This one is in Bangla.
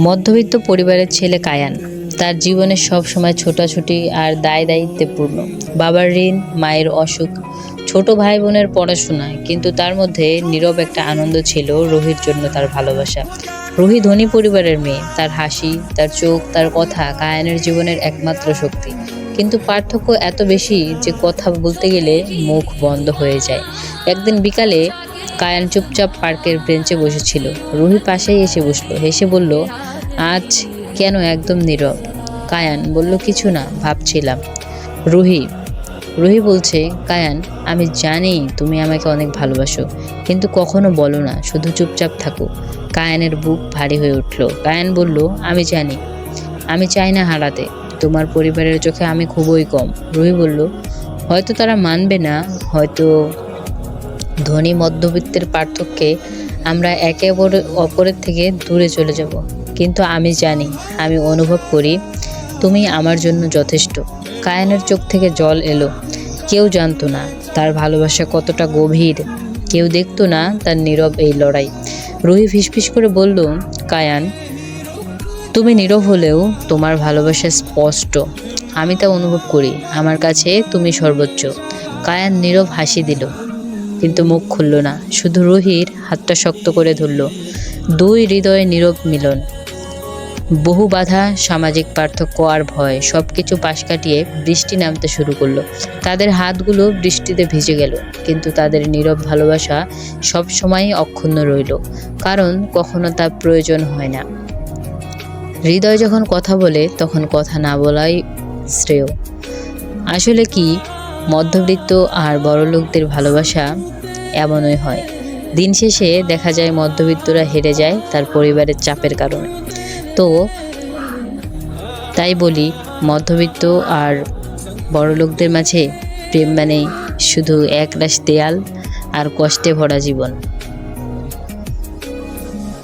মধ্যবিত্ত পরিবারের ছেলে কায়ান। তার জীবনে সব সময় ছোটাছুটি আর দায়িত্বে পূর্ণ। বাবার ঋণ, মায়ের অসুখ, ছোট ভাই বোনের পড়াশোনা, কিন্তু তার মধ্যে নীরব একটা আনন্দ ছিল, রুহির জন্য তার ভালোবাসা। রুহি ধনী পরিবারের মেয়ে, তার হাসি, তার চোখ, তার কথা কায়ানের জীবনের একমাত্র শক্তি। কিন্তু পার্থক্য এত বেশি যে কথা বলতে গেলে মুখ বন্ধ হয়ে যায়। একদিন বিকালে কায়ান চুপচাপ পার্কের বেঞ্চে বসেছিল। রুহি পাশেই এসে বসলো, হেসে বলল, আজ কেন একদম নীরব? কায়ান বলল, কিছু না, ভাবছিলাম। রুহি রুহি বলছে, কায়ান, আমি জানি তুমি আমাকে অনেক ভালোবাসো, কিন্তু কখনো বলো না, শুধু চুপচাপ থাকো। কায়ানের বুক ভারী হয়ে উঠল। কায়ান বলল, আমি জানি, আমি চাই না হারাতে। তোমার পরিবারের চোখে আমি খুবই কম। রুহি বলল, হয়তো তারা মানবে না, হয়তো ধনী মধ্যবিত্তের পার্থক্যে আমরা একে অপরের থেকে দূরে চলে যাব, কিন্তু আমি জানি, আমি অনুভব করি, তুমি আমার জন্য যথেষ্ট। কায়ানের চোখ থেকে জল এলো। কেউ জানতো না তার ভালোবাসা কতটা গভীর, কেউ দেখতো না তার নীরব এই লড়াই। রুহি ফিসফিস করে বলল, কায়ান, তুমি নীরব হলেও তোমার ভালোবাসা স্পষ্ট। আমি তা অনুভব করি, আমার কাছে তুমি সর্বোচ্চ। কায়ান নীরব হাসি দিল, কিন্তু মুখ খুলল না, শুধু রুহির হাতটা শক্ত করে ধরল। দুই হৃদয়ে নীরব মিলন। বহু বাধা, সামাজিক পার্থক্য আর ভয় সবকিছু পাশ কাটিয়ে বৃষ্টি নামতে শুরু করলো। তাদের হাতগুলো বৃষ্টিতে ভিজে গেল, কিন্তু তাদের নীরব ভালোবাসা সব সময় অক্ষুণ্ণ রইল, কারণ কখনো তার প্রয়োজন হয় না। হৃদয় যখন কথা বলে, তখন কথা না বলাই শ্রেয়। আসলে কি, মধ্যবিত্ত আর বড়লোকদের ভালোবাসা এমনই হয়। দিন শেষে দেখা যায় মধ্যবিত্তরা হেরে যায় তার পরিবারের চাপের কারণে। তো তাই বলি, মধ্যবিত্ত আর বড়লোকদের মাঝে প্রেম মানেই শুধু একরাশ দেয়াল আর কষ্টে ভরা জীবন।